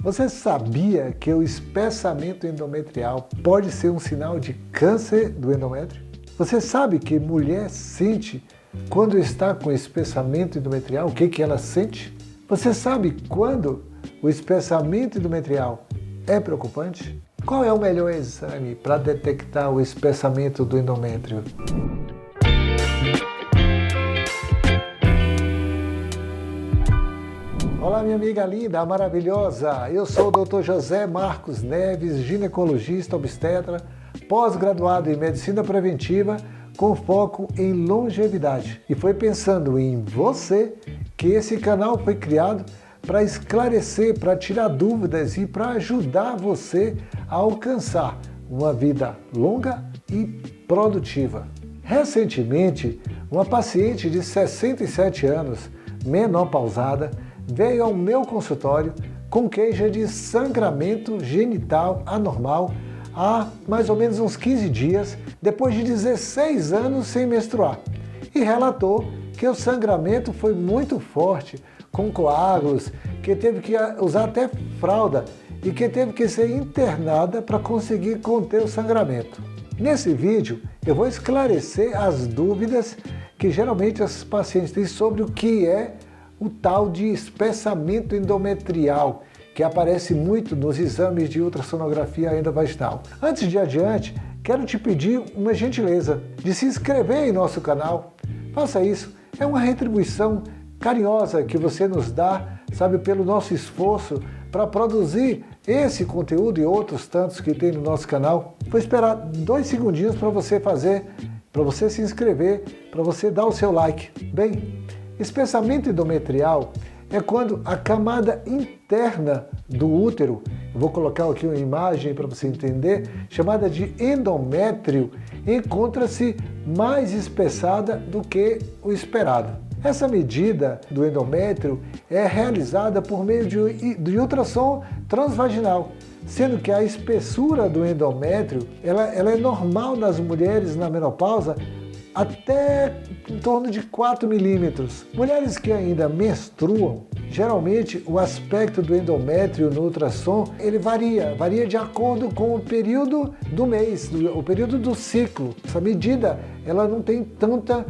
Você sabia que o espessamento endometrial pode ser um sinal de câncer do endométrio? Você sabe que mulher sente quando está com espessamento endometrial? O que ela sente? Você sabe quando o espessamento endometrial é preocupante? Qual é o melhor exame para detectar o espessamento do endométrio? Olá, minha amiga linda, maravilhosa! Eu sou o Dr. José Marcos Neves, ginecologista obstetra, pós-graduado em medicina preventiva, com foco em longevidade. E foi pensando em você que esse canal foi criado para esclarecer, para tirar dúvidas e para ajudar você a alcançar uma vida longa e produtiva. Recentemente, uma paciente de 67 anos, menopausada, veio ao meu consultório com queixa de sangramento genital anormal há mais ou menos uns 15 dias, depois de 16 anos sem menstruar, e relatou que o sangramento foi muito forte, com coágulos, que teve que usar até fralda e que teve que ser internada para conseguir conter o sangramento. Nesse vídeo eu vou esclarecer as dúvidas que geralmente as pacientes têm sobre o que é o tal de espessamento endometrial, que aparece muito nos exames de ultrassonografia endovaginal. Antes de adiante, quero te pedir uma gentileza de se inscrever em nosso canal. Faça isso, é uma retribuição carinhosa que você nos dá, sabe, pelo nosso esforço para produzir esse conteúdo e outros tantos que tem no nosso canal. Vou esperar 2 segundinhos para você fazer, para você se inscrever, para você dar o seu like. Bem, espessamento endometrial é quando a camada interna do útero, eu vou colocar aqui uma imagem para você entender, chamada de endométrio, encontra-se mais espessada do que o esperado. Essa medida do endométrio é realizada por meio de ultrassom transvaginal, sendo que a espessura do endométrio ela é normal nas mulheres na menopausa até em torno de 4 milímetros. Mulheres que ainda menstruam, geralmente o aspecto do endométrio no ultrassom ele varia de acordo com o período do mês, o período do ciclo. Essa medida ela não tem tanta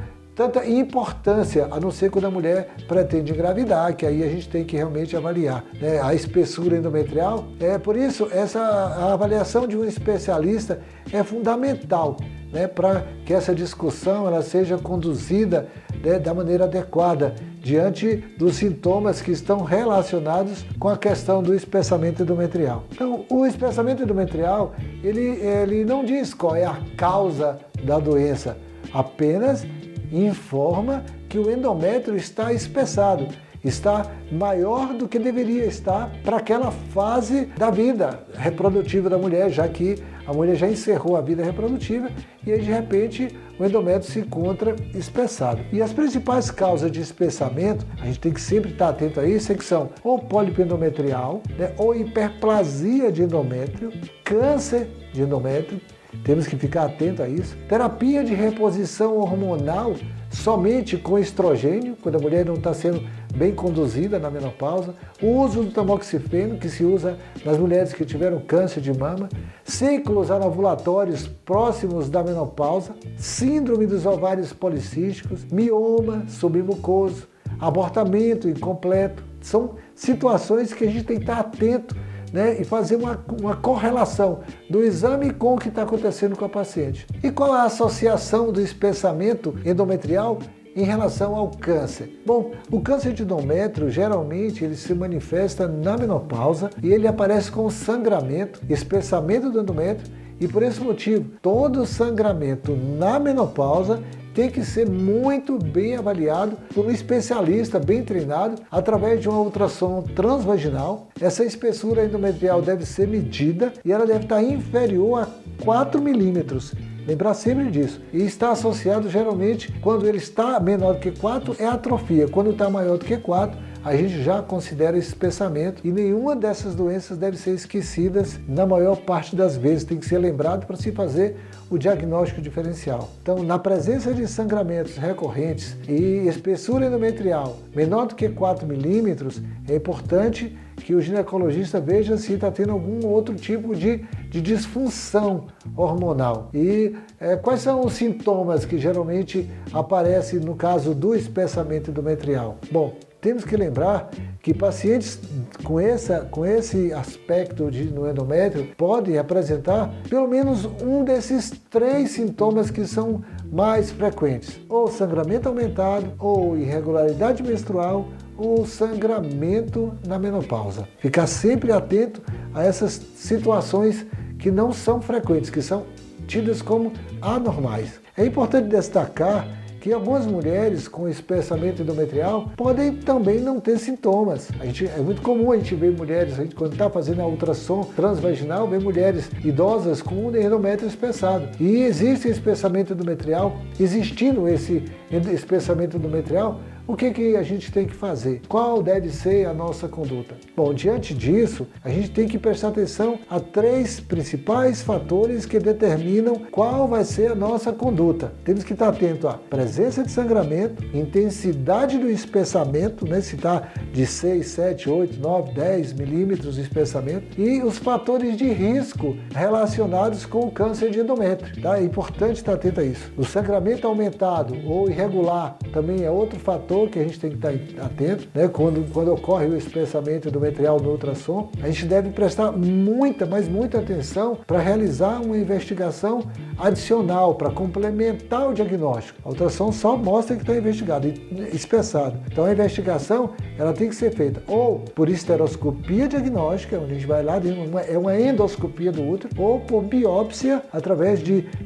importância, a não ser quando a mulher pretende engravidar, que aí a gente tem que realmente avaliar, né, a espessura endometrial. Por isso, a avaliação de um especialista é fundamental, né, para que essa discussão ela seja conduzida, né, da maneira adequada, diante dos sintomas que estão relacionados com a questão do espessamento endometrial. Então, o espessamento endometrial, ele não diz qual é a causa da doença, apenas informa que o endométrio está espessado, está maior do que deveria estar para aquela fase da vida reprodutiva da mulher, já que a mulher já encerrou a vida reprodutiva e aí de repente o endométrio se encontra espessado. E as principais causas de espessamento, a gente tem que sempre estar atento a isso, que são ou pólipo endometrial, né, ou hiperplasia de endométrio, câncer de endométrio. Temos que ficar atento a isso. Terapia de reposição hormonal somente com estrogênio, quando a mulher não está sendo bem conduzida na menopausa. O uso do tamoxifeno, que se usa nas mulheres que tiveram câncer de mama. Ciclos anovulatórios próximos da menopausa. Síndrome dos ovários policísticos. Mioma submucoso. Abortamento incompleto. São situações que a gente tem que estar atento, né, e fazer uma correlação do exame com o que está acontecendo com a paciente. E qual é a associação do espessamento endometrial em relação ao câncer? Bom, o câncer de endométrio geralmente ele se manifesta na menopausa e ele aparece com sangramento, espessamento do endométrio, e por esse motivo todo sangramento na menopausa tem que ser muito bem avaliado por um especialista bem treinado através de uma ultrassom transvaginal. Essa espessura endometrial deve ser medida e ela deve estar inferior a 4 milímetros. Lembrar sempre disso. E está associado geralmente, quando ele está menor do que 4, é atrofia. Quando está maior do que 4, a gente já considera espessamento e nenhuma dessas doenças deve ser esquecida na maior parte das vezes. Tem que ser lembrado para se fazer o diagnóstico diferencial. Então, na presença de sangramentos recorrentes e espessura endometrial menor do que 4 milímetros, é importante que o ginecologista veja se está tendo algum outro tipo de disfunção hormonal. E quais são os sintomas que geralmente aparecem no caso do espessamento endometrial? Bom, temos que lembrar que pacientes com esse aspecto no endométrio podem apresentar pelo menos um desses 3 sintomas que são mais frequentes: ou sangramento aumentado, ou irregularidade menstrual, ou sangramento na menopausa. Ficar sempre atento a essas situações que não são frequentes, que são tidas como anormais. É importante destacar que algumas mulheres com espessamento endometrial podem também não ter sintomas. É muito comum a gente ver mulheres, quando está fazendo a ultrassom transvaginal, ver mulheres idosas com endométrio espessado. E existe espessamento endometrial, existindo esse espessamento endometrial, o que a gente tem que fazer? Qual deve ser a nossa conduta? Bom, diante disso, a gente tem que prestar atenção a 3 principais fatores que determinam qual vai ser a nossa conduta. Temos que estar atento à presença de sangramento, intensidade do espessamento, se está de 6, 7, 8, 9, 10 milímetros de espessamento, e os fatores de risco relacionados com o câncer de endométrio. Tá? É importante estar atento a isso. O sangramento aumentado ou irregular também é outro fator que a gente tem que estar atento, quando ocorre o espessamento endometrial no ultrassom. A gente deve prestar muita atenção para realizar uma investigação adicional, para complementar o diagnóstico. A ultrassom só mostra que está investigado e espessado. Então a investigação ela tem que ser feita ou por esteroscopia diagnóstica, onde a gente vai lá, é uma endoscopia do útero, ou por biópsia, através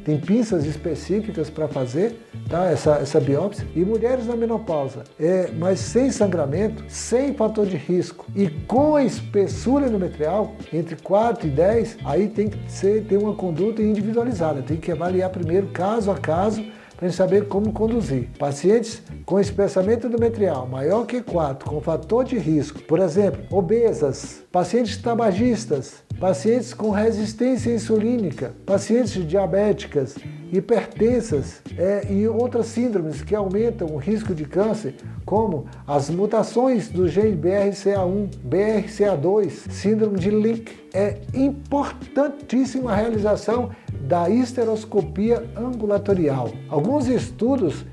tem pinças específicas para fazer, tá? essa biópsia. E mulheres na menopausa, mas sem sangramento, sem fator de risco e com a espessura endometrial entre 4 e 10, aí tem que ter uma conduta individualizada, tem que avaliar primeiro caso a caso para a gente saber como conduzir. Pacientes com espessamento endometrial maior que 4, com fator de risco, por exemplo, obesas, pacientes tabagistas, pacientes com resistência insulínica, pacientes diabéticas, hipertensas e outras síndromes que aumentam o risco de câncer, como as mutações do gene BRCA1, BRCA2, síndrome de Lynch. É importantíssima a realização da esteroscopia ambulatorial. Alguns estudos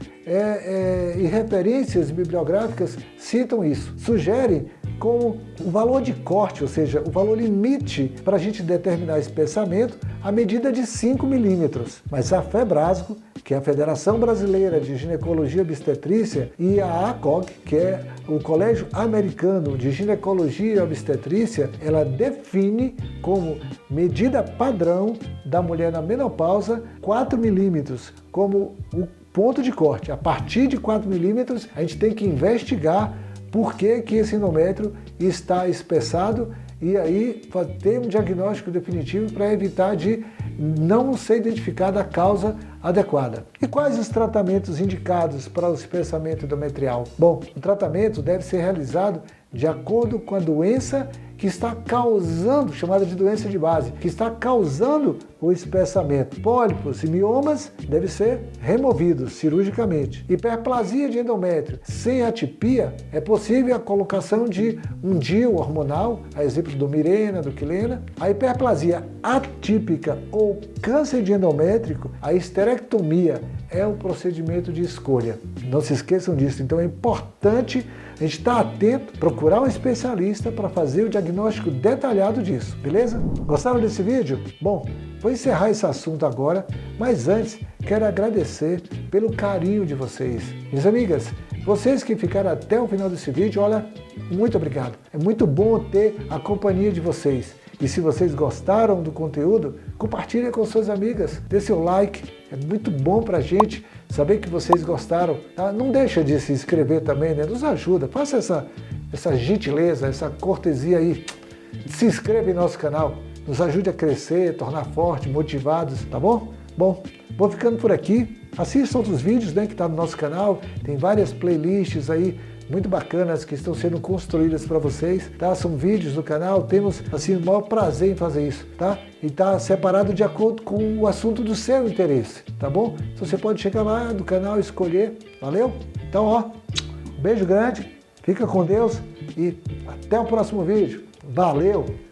e referências bibliográficas citam isso, sugerem como o valor de corte, ou seja, o valor limite para a gente determinar espessamento, a medida de 5 milímetros. Mas a FEBRASGO, que é a Federação Brasileira de Ginecologia e Obstetrícia, e a ACOG, que é o Colégio Americano de Ginecologia e Obstetrícia, ela define como medida padrão da mulher na menopausa 4 milímetros como o ponto de corte. A partir de 4 milímetros, a gente tem que investigar por que esse endométrio está espessado e aí ter um diagnóstico definitivo para evitar de não ser identificada a causa adequada. E quais os tratamentos indicados para o espessamento endometrial? Bom, o tratamento deve ser realizado de acordo com a doença que está causando, chamada de doença de base, que está causando o espessamento. Pólipos e miomas devem ser removidos cirurgicamente. Hiperplasia de endométrio sem atipia, é possível a colocação de um DIU hormonal, a exemplo do Mirena, do Quilena. A hiperplasia atípica ou câncer de endométrico, a esterectomia é o procedimento de escolha. Não se esqueçam disso. Então é importante a gente estar atento, procurar um especialista para fazer o diagnóstico detalhado disso, beleza? Gostaram desse vídeo? Bom, vou encerrar esse assunto agora, mas antes quero agradecer pelo carinho de vocês. Minhas amigas, vocês que ficaram até o final desse vídeo, olha, muito obrigado. É muito bom ter a companhia de vocês. E se vocês gostaram do conteúdo, compartilhem com suas amigas, dê seu like, é muito bom pra gente saber que vocês gostaram. Tá? Não deixa de se inscrever também, né? Nos ajuda, faça essa gentileza, essa cortesia aí. Se inscreva em nosso canal, nos ajude a crescer, tornar forte, motivados, tá bom? Bom, vou ficando por aqui. Assista outros vídeos, né, que tá no nosso canal, tem várias playlists aí muito bacanas que estão sendo construídas para vocês, tá? São vídeos do canal, temos assim o maior prazer em fazer isso, tá? E tá separado de acordo com o assunto do seu interesse, tá bom? Então você pode chegar lá no canal e escolher, valeu? Então, ó, um beijo grande, fica com Deus e até o próximo vídeo. Valeu!